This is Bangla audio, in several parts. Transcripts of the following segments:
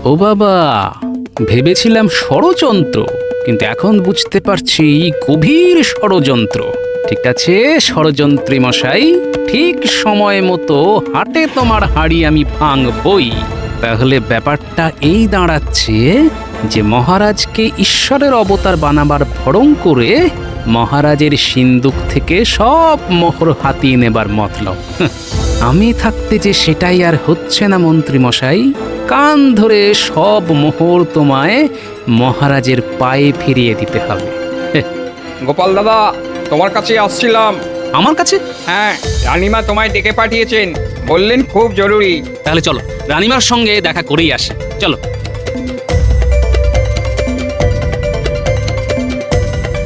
ও বাবা, ভেবেছিলাম ষড়যন্ত্র, কিন্তু এখন বুঝতে পারছি গভীর ষড়যন্ত্র। ঠিক আছে ষড়যন্ত্রী মশাই, ঠিক সময় মতো হাটে তোমার হাঁড়ি আমি ভাঙবই। তাহলে ব্যাপারটা এই দাঁড়াচ্ছে যে মহারাজকে ঈশ্বরের অবতার বানাবার ভড়ং করে মহারাজের সিন্দুক থেকে সব মোহর হাতিয়ে নেবার মতলব। আমি থাকতে যে সেটাই আর হচ্ছে না মন্ত্রী মশাই। কান ধরে সব মোহর তোমায় মহারাজের পায়ে ফিরিয়ে দিতে হবে। গোপাল দাদা, তোমার কাছে আসছিলাম। আমার কাছে? হ্যাঁ, রানীমা তোমায় ডেকে পাঠিয়েছেন, বললেন খুব জরুরি। তাহলে চলো রানীমার সঙ্গে দেখা করেই আসি, চলো।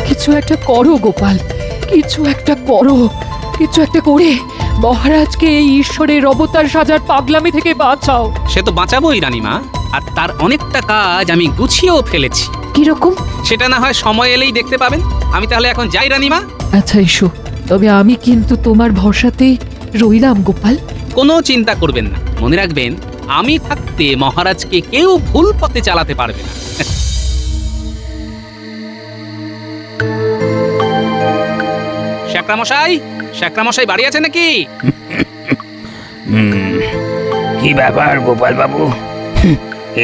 কিছু একটা করো গোপাল, কিছু একটা করো, কিছু একটা করে মহারাজকে এই ঈশ্বরের অবতার সাজার পাগলামি থেকে বাঁচাও। সে তো বাঁচাবোই রানীমা, আর তার অনেকটা কাজ আমি গুছিয়েও ফেলেছি। কিরকম? সেটা না হয় সময় এলেই দেখতে পাবেন। আমি তাহলে এখন যাই রানীমা। আচ্ছা এসো, তবে আমি কিন্তু তোমার ভরসাতেই রইলাম গোপাল। কোনো চিন্তা করবেন না, মনে রাখবেন আমি থাকতে মহারাজকে কেউ ভুল পথে চালাতে পারবে না। শ্যাকরামশাই, শ্যাকরামশাই বাড়ি আছে নাকি? কি ব্যাপার গোপাল বাবু,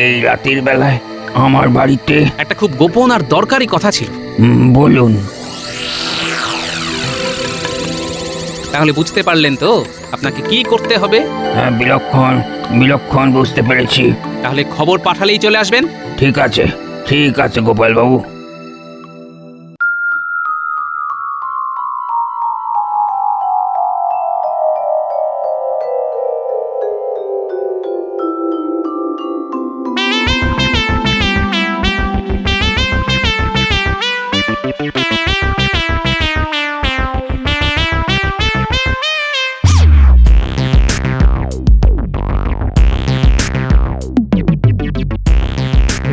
এই রাতের বেলায় আমার বাড়িতে? একটা খুব গোপন আর দরকারি কথা ছিল। বলুন। তাহলে বুঝতে পারলেন তো আপনাকে কি করতে হবে? হ্যাঁ, বিলক্ষণ বিলক্ষণ বুঝতে পেরেছি। তাহলে খবর পাঠালেই চলে আসবেন। ঠিক আছে, ঠিক আছে গোপাল বাবু।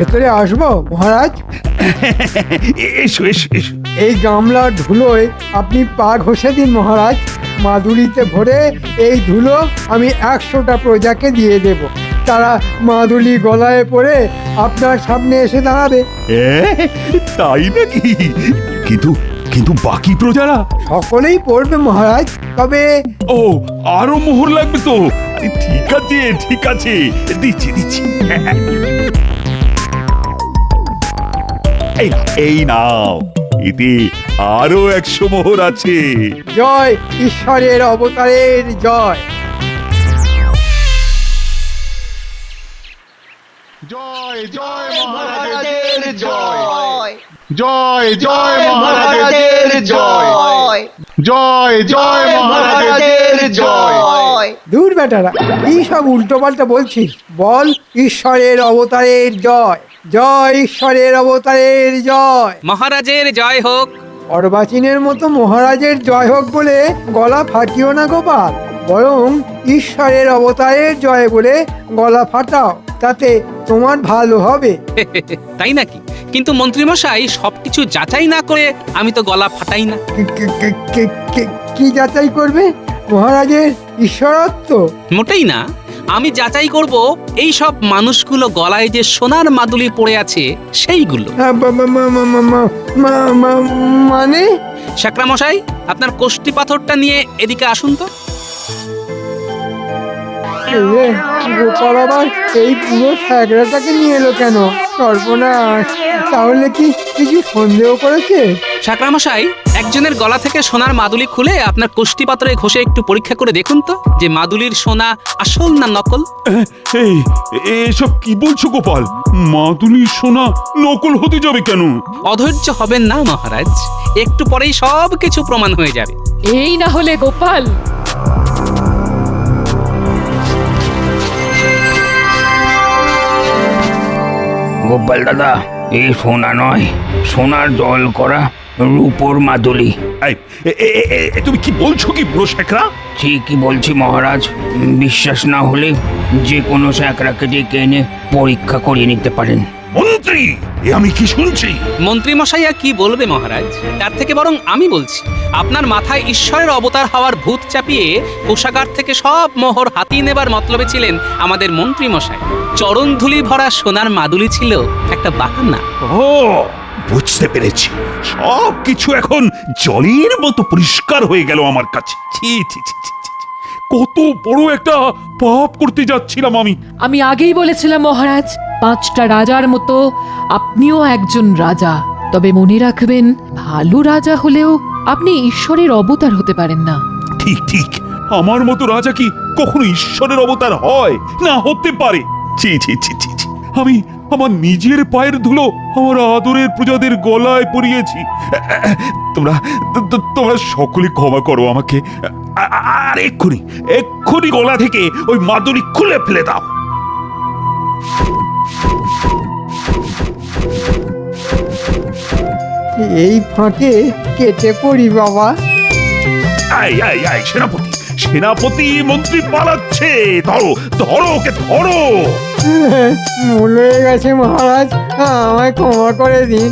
ভেতরে আসবো মহারাজ? এসো এসো এসো। এই গামলার ধুলোয় আপনি পা ঘষে দিন মহারাজ। মাদুলিতে ভরে এই ধুলো আমি 100টা প্রজাকে দিয়ে দেব। তারা মাদুলি গলায় পরে আপনার সামনে এসে দাঁড়াবে। তাই নাকি? কিন্তু কিন্তু বাকি প্রজারা? সকলেই পড়বে মহারাজ, তবে ও, আরো মোহর লাগবে তো? ঠিক আছে ঠিক আছে, দিচ্ছি দিচ্ছি। এই নাও, এতে আরো 100 মোহর আছে। জয় ঈশ্বরের অবতারের জয়। জয় জয় মহারাজের জয়, জয় জয় মহারাজের জয়, জয় জয় মহারাজের জয়। দূর বেটারা, কি সব উল্টো পাল্টা বলছিস? বল ঈশ্বরের অবতারের জয়, জয় ঈশ্বরের অবতারের জয়। মহারাজের জয় হোক। অর্বাচীনের মতো মহারাজের জয় হোক বলে গলা ফাটিও না গোপাল, বরং ঈশ্বরের অবতারের জয় বলে গলা ফাটাও, তাতে তোমার ভালো হবে। তাই নাকি? কিন্তু মন্ত্রীমশাই, সবকিছু যাচাই না করে আমি তো গলা ফাটাই না। কি যাচাই করবে মহারাজের ঈশ্বরত্ব? মোটেই না। আমি যাচাই করব এই সব মানুষগুলো গলায় যে সোনার মাদুলি পড়ে আছে সেইগুলো। মানে? শ্যাকরামশাই, আপনার কোষ্ঠী পাথরটা নিয়ে এদিকে আসুন তো। গোপাল আবার এই পুরো স্যাগরাটাকে নিয়ে এলো কেন? সর্বনাশ! তাহলে কি কিছু সন্দেহ করেছে? শ্যাকরামশাই, একজনের গলা থেকে সোনার মাদুলি খুলে আপনার কোষ্ঠী পাথরে ঘষে একটু পরীক্ষা করে দেখুন তো যে মাদুলির সোনা আসল না নকল। এই এসব কি বলছো গোপাল? মাদুলির সোনা নকল হতে যাবে কেন? অধৈর্য হবেন না মহারাজ, একটু পরেই সব কিছু প্রমাণ হয়ে যাবে। এই না হলে গোপাল। গোপাল দাদা, এই সোনা নয়, সোনার জল করা রূপোর মাদুলি। তুমি কি বলছো কি বুড়ো শেখরা? ঠিকই বলছি মহারাজ। বিশ্বাস না হলে যে কোনো শেখরাকে ডেকে এনে পরীক্ষা করিয়ে নিতে পারেন। মন্ত্রী, এ আমি কি শুনছি? মন্ত্রী মশাই আর কি বলবে মহারাজ, তার থেকে বরং আমি বলছি। আপনার মাথায় ঈশ্বরের অবতার হওয়ার ভূত চাপিয়ে কোষাগার থেকে সব মোহর হাতিয়ে নেবার মতলবে ছিলেন আমাদের মন্ত্রী মশাই। চরণ ধুলি ভরা সোনার মাদুলি ছিল একটা বাহানা। ও, বুঝতে পেরেছি। সব কিছু এখন জলের মতো পরিষ্কার হয়ে গেল আমার কাছে। ছি ছি ছি ছি ছি। কত বড় একটা পাপ করতে যাচ্ছিলাম আমি। আমি আগেই বলেছিলাম মহারাজ, 5টা রাজার মতো আপনিও একজন রাজা। তবে মনে রাখবেন, ভালো রাজা হলেও আপনি ঈশ্বরের অবতার হতে পারেন না। ঠিক ঠিক, আমার মতো রাজা কি কখনো ঈশ্বরের অবতার হয়? না, হতে পারে। ছি ছি ছি ছি ছি। আমি আমার নিজের পায়ের ধুলো আমার আদরের প্রজাদের গলায় পরিয়েছি। তোমরা তোমরা সকলে ক্ষমা করো আমাকে। আর এক্ষুনি এক্ষুনি গলা থেকে ওই মাদুলি খুলে ফেলে দাও। এই ফাঁকে কেটে পড়ি বাবা। আই আই আই, সেনাপতি সেনাপতি, মন্ত্রী পালাচ্ছে। ধরো ধরো, ওকে ধরো। ভুল হয়ে গেছে মহারাজ, আমায় ক্ষমা করে দিন।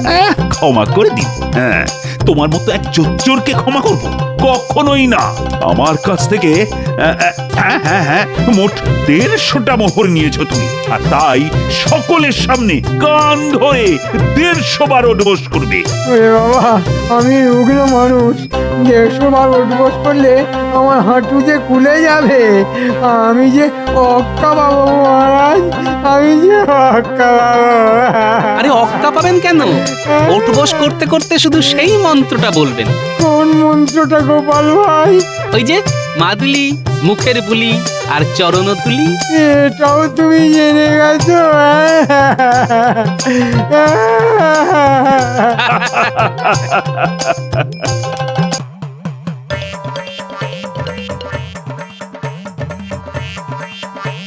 ক্ষমা করে দিন? হ্যাঁ, তোমার মতো এক চোরকে ক্ষমা করব? কখনোই না। আমার কাছ থেকে হ্যাঁ হ্যাঁ হ্যাঁ, মোট 150টা মোহর নিয়েছো তুমি, আর তাই সকলের সামনে কান ধরে 150 বার উঠবোস করবে। ওরে বাবা, আমি রুগ্ন মানুষ, 150 বার উঠবোস করলে আমার হাঁটু যে খুলে যাবে। আমি যে অক্কা পাবো মহারাজ, আমি যে অক্কা পাবো। আরে অক্কা পাবেন কেন? ওঠবস করতে করতে শুধু সেই মন্ত্রটা বলবেন। কোন মন্ত্রটা গোপাল ভাই? ওই যে মাদুলি, মুখের বুলি আর চরণধুলি। এটাও তুমি জেনে গেছো?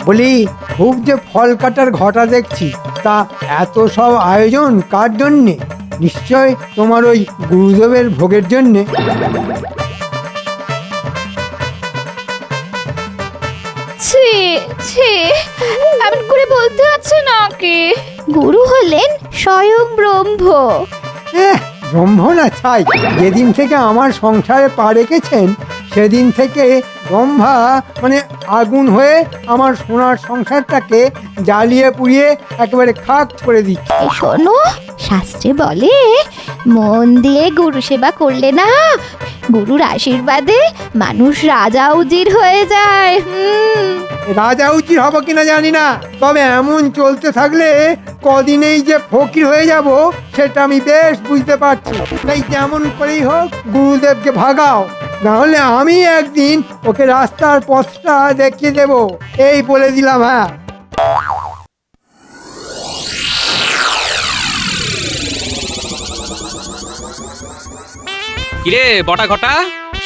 বলি, খুব যে ফল কাটার ঘটা দেখছি, তা এত সব আয়োজন কার জন্যে? নিশ্চয় তোমার ওই গুরুদেবের ভোগের জন্যে। ছি ছি, এমন করে বলতে আছে নাকি? গুরু হলেন স্বয়ং ব্রহ্ম। ব্রহ্ম না ছাই, যেদিন থেকে আমার সংসারে পা রেখেছেন সেদিন থেকে ব্রহ্মা মানে আগুন হয়ে আমার সোনার সংসারটাকে জ্বালিয়ে পুড়িয়ে একেবারে খাক করে দিচ্ছে। এই শোনো, শাস্ত্রে বলে মন দিয়ে গুরু সেবা করলে না, গুরুর আশীর্বাদে মানুষ রাজা উজির হয়ে যায়। রাজা উচিত হব কিনা জানি না, তবে এমন চলতে থাকলে কদিনেই যে ফকির হয়ে যাব সেটা আমি বেশ বুঝতে পারছি। তাই যেমন করেই হোক গুরুদেবকে ভাগাও, না হলে আমি একদিন ওকে রাস্তার পথটা দেখিয়ে দেব, এই বলে দিলাম। হ্যাঁ, কিরে বটা ঘটা,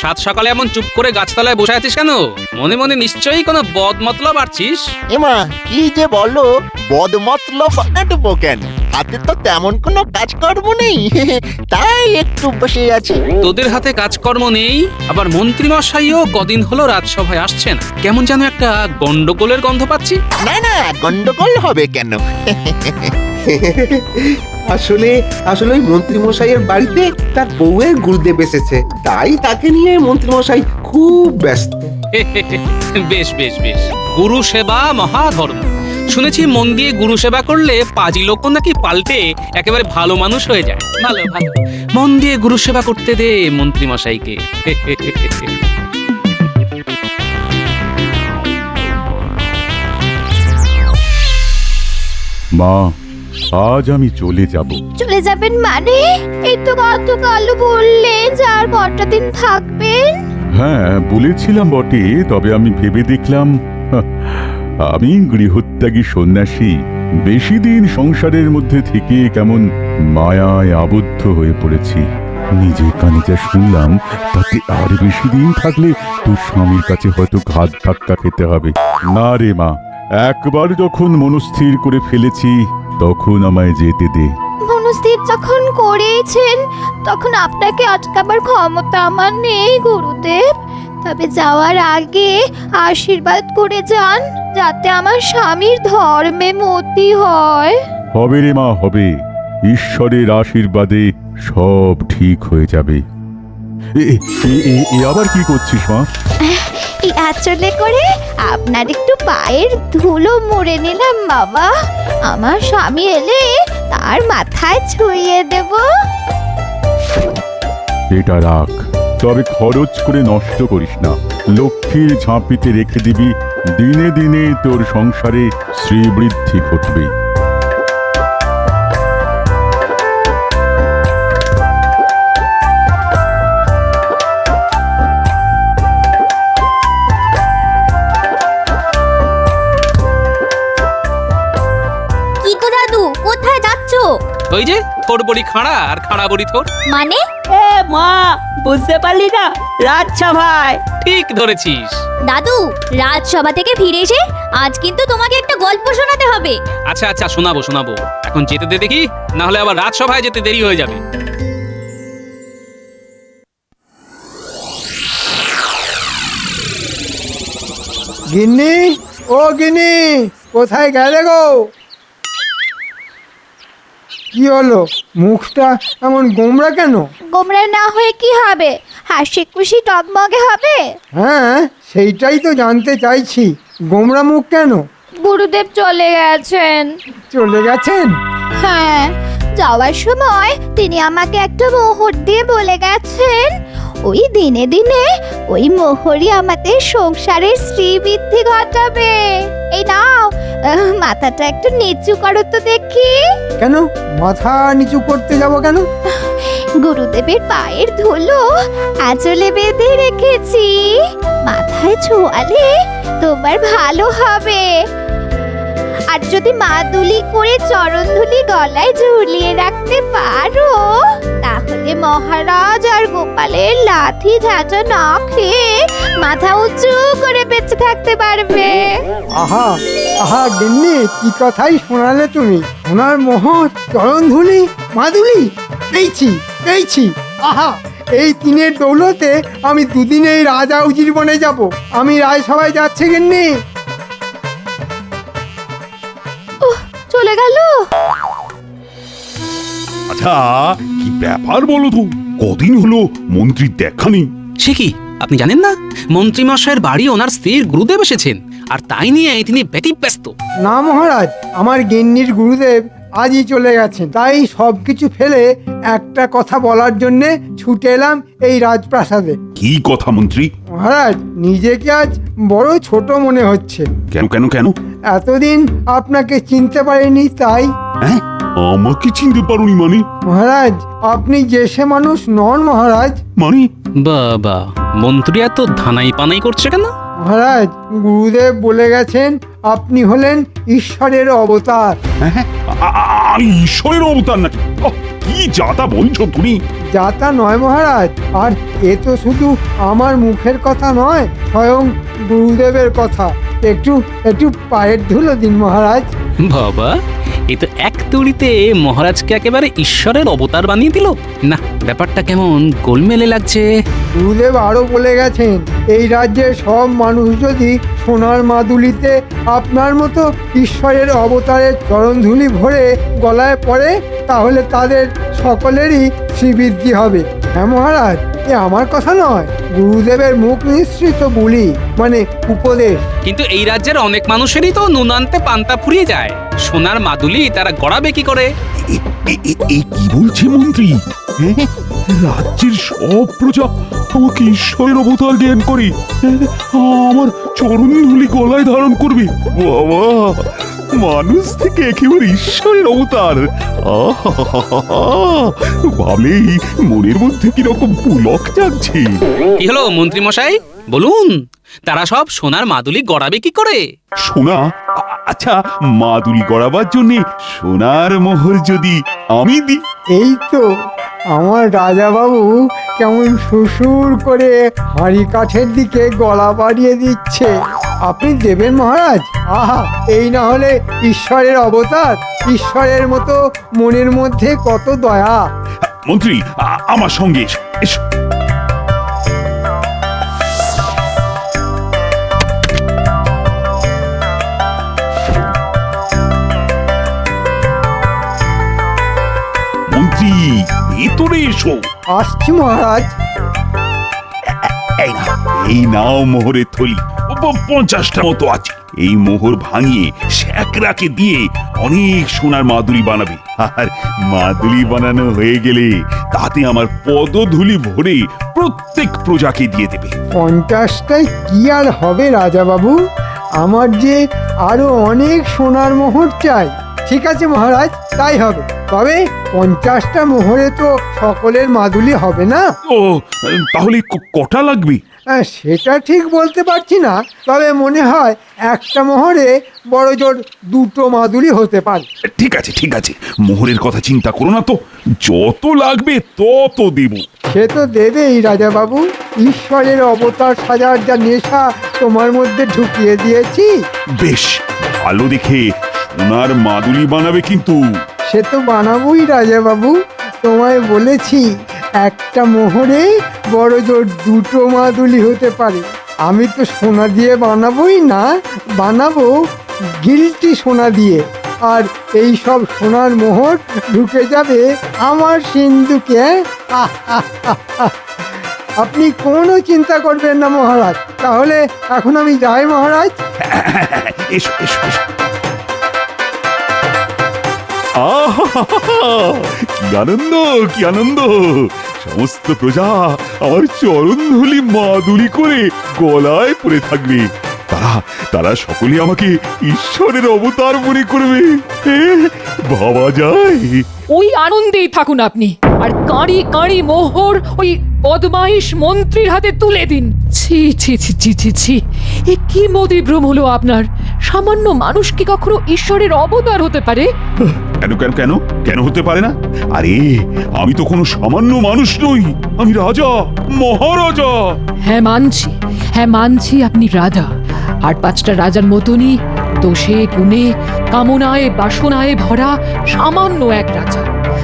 সাত সকালে এমন চুপ করে গাছতলায় বসে আছিস কেন? মনে মনে নিশ্চয়ই কোনো বদ মতলব আছিস। এমা কি যে বলো, বদমতলব আটবো কেন? হাতে তো তেমন কোনো কাজকর্ম নেই, তাই একটু বসে আছি। তোদের হাতে কাজকর্ম নেই, আবার মন্ত্রী মশাইও কদিন হলো রাজসভায় আসছেন। কেমন যেন একটা গন্ডগোলের গন্ধ পাচ্ছি। না না, গন্ডগোল হবে কেন? আসলে আসলে ওই মন্ত্রীমশাইয়ের বাড়িতে তার বউয়ের গুরুদেব এসেছে, তাই তাকে নিয়ে মন্ত্রীমশাই খুব ব্যস্ত। বেশ বেশ বেশ, গুরু সেবা মহাধর্ম। শুনেছি মন দিয়ে গুরু সেবা করলে পাজি লোকও নাকি পাল্টে একেবারে ভালো মানুষ হয়ে যায়। ভালো ভালো, মন দিয়ে গুরু সেবা করতে দে মন্ত্রী মশাইকে। মা, আজ আমি চলে যাব। চলে যাবেন মানে? এই তো গতকাল বললেন যে আর কটা দিন থাকবেন। হ্যাঁ বলেছিলাম বটে, তবে আমি ভেবে দেখলাম আমি গৃহত্যাগী সন্ন্যাসী, বেশি দিন সংসারের মধ্যে থেকে কেমন মায়ায় আবদ্ধ হয়ে পড়েছি। নিজে কানে যা শুনলাম তাতে আর বেশি দিন থাকলে তোর স্বামীর কাছে হয়তো ঘাত ধাক্কা খেতে হবে। না রে মা, একবার যখন মনস্থির করে ফেলেছি তখন আমায় যেতে দে। মনস্থির যখন করেছেন তখন আপনাকে আটকাবার ক্ষমতা আমার নেই গুরুদেব। তবে যাওয়ার আগে আশীর্বাদ করে যান যাতে আমার স্বামীর ধর্মে মতি হয়। হবে রে মা, হবে। ঈশ্বরের আশীর্বাদে সব ঠিক হয়ে যাবে। এ আবার কি করছিস মা? এই আঁচলে করে আপনার একটু পায়ের ধুলো মুড়ে নিলাম বাবা। আমার স্বামী এলে তার মাথায় ছুঁয়ে দেব। এটা রাখ, তবে খরচ করে নষ্ট করিস না। লক্ষ্মীর ঝাঁপিতে রেখে দিবি, দিনে দিনে তোর সংসারে শ্রীবৃদ্ধি ঘটবে। কি গো দাদু, কোথায় যাচ্ছো? ওই যে থোর বড়ি খাড়া আর খাড়া বড়ি থোর। মানে এ মা, বুঝতে পারলি না? রাজসভায়। ঠিক ধরেছিস। দাদু, রাজসভা থেকে ফিরে এসে আজ কিন্তু তোমাকে একটা গল্প শোনাতে হবে। আচ্ছা আচ্ছা, শোনাবো শোনাবো। এখন যেতে দে দেখি, না হলে আবার রাজসভায় যেতে দেরি হয়ে যাবে। গিন্নি, ও গিন্নি, কোথায় গেলে গো? কি হলো, মুখটা এমন গোমড়া কেন? গোমরা না হয়ে কি হবে, হাসি খুশি টকমগে হবে। হ্যাঁ, সেইটাই তো জানতে চাইছি, গোমড়া মুখ কেন? গুরুদেব চলে গেছেন। চলে গেছেন? হ্যাঁ, যাওয়ার সময় তিনি আমাকে একটা মোহর দিয়ে বলে গেছেন, ওই দিনে দিনে ওই মোহরই আমাদের সংসারের শ্রীবৃদ্ধি ঘটাবে। এই নাও, মাথাটা একটু নিচু করো তো দেখি। কেন মাথা নিচু করতে যাব কেন? গুরুদেবের পায়ের ধুলো আঁচলে বেঁধে রেখেছি, মাথায় ছোঁয়ালে তোমার ভালো হবে। আর যদি মাদুলি করে চরণ ধুলি গলায় ঝুলিয়ে রাখতে পারো, তাহলে মহারাজ আর গোপালের লাথি ঝাঁঝা না খেয়ে মাথা উঁচু করে বেঁচে থাকতে পারবে। আহা আহা গিন্নি, কি কথাই শোনালে তুমি! সোনার মোহর, চরণধুলি, মাদুলি, পেয়েছি পেয়েছি। আহা, এই তিনের দৌলতে আমি দুদিনেই রাজা উজির বনে যাব। আমি রাজসভায় যাচ্ছি গিন্নি। চলে গেল। আচ্ছা, কি ব্যাপার বলো তো? কদিন হলো মন্ত্রীর দেখা নেই। সে কি, আপনি জানেন না? মন্ত্রী মশাইয়ের বাড়ি ওনার স্ত্রীর গুরুদেব এসেছেন, আর তাই নিয়ে তিনি ব্যতিব্যস্ত। না মহারাজ, আমার গিন্নির গুরুদেব আজই চলে গেছেন, তাই সবকিছু ফেলে একটা কথা বলার জন্যে ছুটে এলাম এই রাজপ্রাসাদে। কি কথা মন্ত্রী? মহারাজ, নিজেকে আজ বড় ছোট মনে হচ্ছে। কেন কেন কেন? এতদিন আপনাকে চিনতে পারিনি তাই। হ্যাঁ, আমাকে চিনতে পারোনি মানে? মহারাজ, আপনি যে সে মানুষ নন মহারাজ। মানে? বাবা, মন্ত্রী এত ধানাই পানাই করছে কেন? মহারাজ, গুরুদেব বলে গেছেন আপনি হলেন ঈশ্বরের অবতার। হ্যাঁ, আমি ঈশ্বরের অবতার নাকি? কি যাতা বলছো তুমি? যাতা নয় মহারাজ, আর এ তো শুধু আমার মুখের কথা নয়, স্বয়ং গুরুদেবের কথা। একটু একটু পায়ের ধুলো দিন মহারাজ। বাবা, এ তো এক তুড়িতে মহারাজকে একেবারে ঈশ্বরের অবতার বানিয়ে দিল। না, ব্যাপারটা কেমন গোলমেলে লাগছে। গুরুদেব আরো বলে গেছেন, এই রাজ্যের সব মানুষ যদি সোনার মাদুলিতে আপনার মতো ঈশ্বরের অবতারের চরণধুলি ভরে গলায় পড়ে, তাহলে তাদের সকলেরই শ্রীবৃদ্ধি হবে। হ্যাঁ মহারাজ, এ আমার কথা নয়, গুরুদেবের মুখ নিঃসৃত বলি, মানে উপদেশ। কিন্তু এই রাজ্যের অনেক মানুষেরই তো নুন আনতে পান্তা ফুরিয়ে যায়, সোনার মাদুলি তারা গড়াবে কি করে? এই কি বলছে মন্ত্রী? হ্যাঁ, রাজ্যের সব প্রজা আমাকে ঈশ্বরের অবতার জ্ঞান করে আমার চরণধুলি গলায় ধারণ করবে। বাবা, মানুষ থেকে একেবারে ঈশ্বরের অবতার! ভাবলেই মনের মধ্যে কিরকম পুলক জাগছে। কি হলো মন্ত্রী মশাই, বলুন, তারা সব সোনার মাদুলি গড়াবে কি করে? সোনা? আচ্ছা, মাদুলি গড়াবার জন্য সোনার মোহর যদি আমি দিই? এই তো আমার রাজা বাবু কেমন সুসুর করে হাঁড়ি কাঠের দিকে গলা বাড়িয়ে দিচ্ছে। আপনি দেবেন মহারাজ? আহা, এই না হলে ঈশ্বরের অবতার! ঈশ্বরের মতো মনের মধ্যে কত দয়া! মন্ত্রী, আমার সঙ্গে এসো, এসো। ভেতরে এসো। আসছি মহারাজ। এই নাও মোহরের থলি, 50টা মতো আছে। এই মোহর ভাঙিয়ে শ্যাকরাকে দিয়ে অনেক সোনার মাদুলি বানাবে, আর মাদুলি বানানো হয়ে গেলে তাতে আমার পদধূলি ভরে প্রত্যেক প্রজাকে দিয়ে দেবে। 50টায় কি আর হবে রাজা বাবু, আমার যে আরো অনেক সোনার মোহর চাই। ঠিক আছে মহারাজ, তাই হবে। তবে 50টা মোহরে তো সকলের মাদুলি হবে না। ও, তাহলে কটা লাগবে? সেটা ঠিক বলতে পারছি না, তবে মনে হয় একটা মোহরে বড় জোর 2টো মাদুলি হতে পারে। ঠিক আছে ঠিক আছে, মোহরের কথা চিন্তা করো না তো, যত লাগবে তত দেব। সে তো দেবেই রাজা বাবু, ঈশ্বরের অবতার সাজার যা নেশা তোমার মধ্যে ঢুকিয়ে দিয়েছি। বেশ, ভালো দেখে সোনার মাদুলি বানাবে কিন্তু। সে তো বানাবোই রাজা বাবু, তোমায় বলেছি একটা মোহরে বড় জোর 2টো মাদুলি হতে পারে। আমি তো সোনা দিয়ে বানাবোই না, বানাবো গিলটি সোনা দিয়ে। আর এই সব সোনার মোহর ঢুকে যাবে আমার সিন্ধুকে। আপনি কোনো চিন্তা করবেন না মহারাজ। তাহলে এখন আমি যাই মহারাজ। এসো এসো এসো। কি আনন্দ কি আনন্দ! সমস্ত প্রজা আমার চরণ ধুলি মাদুলি করে গলায় পরে থাকবে। তারা তারা সকলে আমাকে ঈশ্বরের অবতার মনে করবে। ভাবা যায়? ওই আনন্দেই থাকুন আপনি, আর কাঁড়ি কাঁড়ি মোহর ওই বদমাইশ মন্ত্রীর হাতে তুলে দিন। ছি ছি ছি ছি ছি ছি, এ কি মতিভ্রম হলো আপনার? সামান্য মানুষ কি কখনো ঈশ্বরের অবতার হতে পারে? কেন কেন কেন কেন হতে পারে না? আরে আমি তো কোনো সামান্য মানুষ নই, আমি রাজা, মহারাজা। হ্যাঁ মানছি আপনি রাজা, আর 5টা রাজার মতনই দোষে গুণে কামনায় বাসনায় ভরা সামান্য এক রাজা।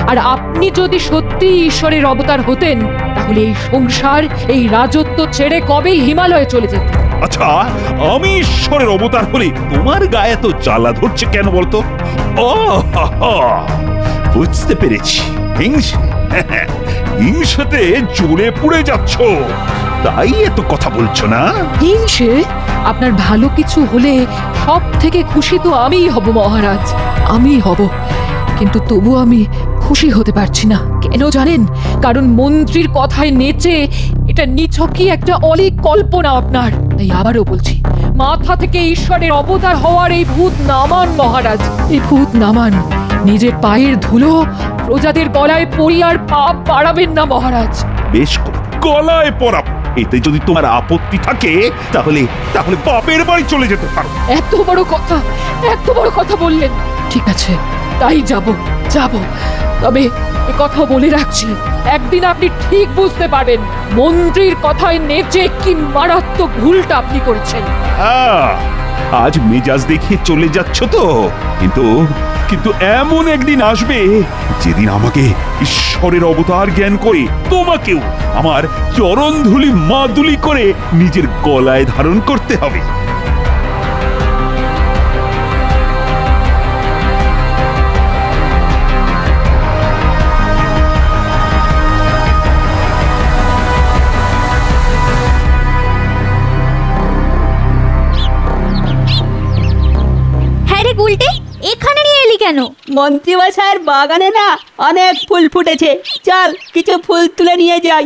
আর আপনি যদি সত্যি ঈশ্বরের অবতার হতেন, তাহলে এই সংসার এই রাজত্ব ছেড়ে কবেই হিমালয়ে চলে যেতেন। আচ্ছা, আমি ঈশ্বরের অবতার হলে তোমার গায়ে তো জ্বালা ধরছে কেন বলতো? ও বুঝতে পেরেছি, হিংসাতে জ্বলে পুড়ে যাচ্ছ, তাই এত কথা বলছো না? হিংসে? আপনার ভালো কিছু হলে সব থেকে খুশি তো আমিই হব মহারাজ, আমিই হব। কিন্তু তবু আমি খুশি হতে পারছি না। কেন জানেন? কারণ মন্ত্রীর কথায় নেচে এটা নিছকই একটা অলীক কল্পনা আপনার। তাই আবারও বলছি, মাথা থেকে ঈশ্বরের অবতার হওয়ার এই ভূত নামান মহারাজ, এই ভূত নামান। নিজের পায়ের ধুলো প্রজাদের গলায় পরিয়ে আর পাপ বাড়াবেন না মহারাজ। বেশ, গলায় পড়া, এতে যদি তোমার আপত্তি থাকে তাহলে তাহলে বাপের বাড়ি চলে যেতে পারো। এত বড় কথা বললেন। ঠিক আছে, তাই যাব। তবে এ কথা বলে রাখছি, একদিন আপনি ঠিক বুঝতে পারবেন মন্ত্রীর কথায় নেচে কি মারাত্মক ভুলটা আপনি করেছেন। আজ মেজাজ দেখিয়ে চলে যাচ্ছ তো, কিন্তু এমন একদিন আসবে যেদিন আমাকে ঈশ্বরের অবতার জ্ঞান করে তোমাকেও আমার চরণ ধুলি মাদুলি করে নিজের গলায় ধারণ করতে হবে। এখানে নিয়ে এলি কেন? মন্ত্রীমশাইয়ের বাগানে না অনেক ফুল ফুটেছে, চল কিছু ফুল তুলে নিয়ে যাই।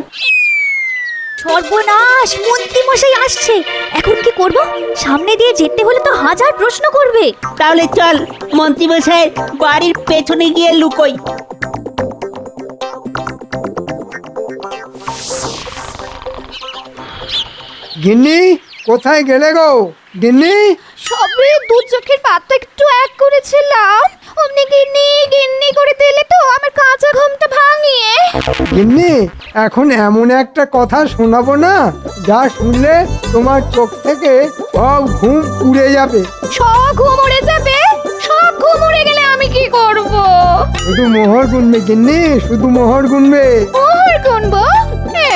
সর্বনাশ, মন্ত্রী মশাই আসছে, এখন কি করব? সামনে দিয়ে যেতে হলে তো হাজার প্রশ্ন করবে। তাহলে চল মন্ত্রীমশাইয়ের বাড়ির পেছনে গিয়ে লুকোই। গিন্নি, কোথায় গেলে গো গিন্নি? সবে 2 চোখের পাতা একটু এক করেছিলাম, অমনি গিন্নি গিন্নি করে দিলে তো আমার কাঁচা ঘুমটা ভাঙিয়ে। গিন্নি, এখন এমন একটা কথা শোনাবো না, যা শুনলে তোমার চোখ থেকে সব ঘুম উড়ে যাবে। সব ঘুম উড়ে যাবে? সব ঘুম উড়ে গেলে আমি কি করব? শুধু মোহর গুনবে গিন্নি, শুধু মোহর গুনবে। মোহর গুনবো?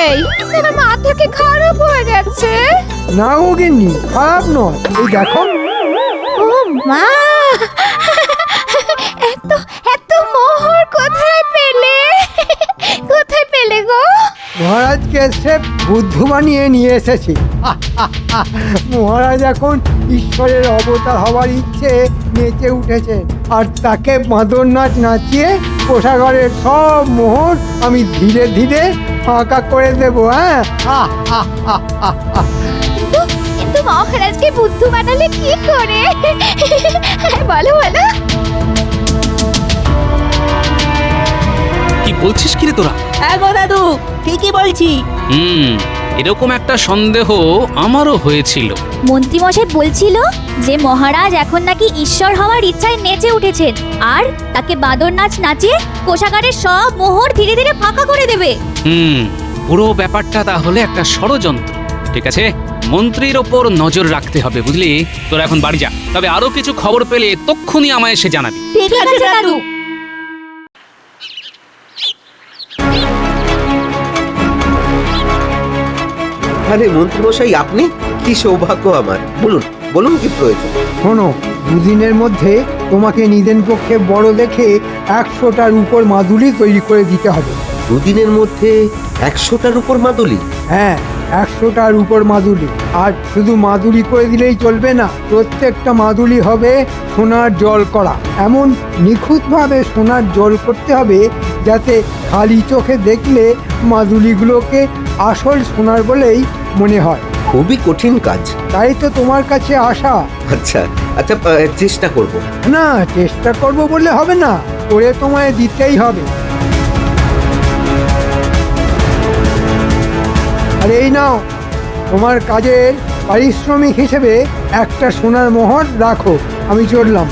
এই, তোমার মাথা কি খারাপ হয়ে গেছে? না গো গিন্নি, খারাপ নয়, এই দেখো। ও মা, এত মোহর কোথায় পেলে? কোথায় সে বুদ্ধু বানিয়ে নিয়ে এসেছি। মহারাজ এখন ঈশ্বরের অবতার হওয়ার ইচ্ছে নেচে উঠেছেন, আর তাকে মাদর নাচ নাচিয়ে কোষাগারের সব মোহর আমি ধীরে ধীরে ফাঁকা করে দেবো। হ্যাঁ, কিন্তু মহারাজকে বুদ্ধু বানালে কি করে? বলো বলো। কি বলছিস কিরে তোরা? গো দাদু ঠিকই বলছি। এরকম একটা সন্দেহ আমারও হয়েছিল। মন্ত্রীমশাই বলছিল যে মহারাজ এখন নাকি ঈশ্বর হওয়ার ইচ্ছায় নেচে উঠেছেন, আর তাকে বাদর নাচ নাচিয়ে কোষাগারের সব মোহর ধীরে ধীরে ফাঁকা করে দেবে। পুরো ব্যাপারটা তাহলে একটা ষড়যন্ত্র। ঠিক আছে, মন্ত্রীর ওপর নজর রাখতে হবে, বুঝলি? তোরা এখন বাড়ি যা, তবে আরো কিছু খবর পেলে তক্ষুনি আমায় এসে জানাবি। ঠিক আছে দাদু। আরে মন্ত্রীমশাই, আপনি কি সৌভাগ্য আমার! বলুন বলুন, কি প্রয়োজন? শোনো, দুদিনের মধ্যে তোমাকে নিদেন পক্ষে বড় দেখে 100টার উপর মাদুলি তৈরি করে দিতে হবে। দুদিনের মধ্যে 100টার উপর মাদুলি? হ্যাঁ, 100টার উপর মাদুলি। আর শুধু মাদুলি করে দিলেই চলবে না, প্রত্যেকটা মাদুলি হবে সোনার জল করা। এমন নিখুঁতভাবে সোনার জল করতে হবে যাতে খালি চোখে দেখলে মাদুলিগুলোকে আসল সোনার বলেই মনে হয়। খুবই কঠিন কাজ। তাই তো তোমার কাছে আসা। আচ্ছা আচ্ছা, চেষ্টা করব। না, চেষ্টা করব বললে হবে না, করে তোমায় দিতেই হবে। আর এই নাও, তোমার কাজের পারিশ্রমিক হিসেবে একটা সোনার মোহর রাখো। আমি চললাম।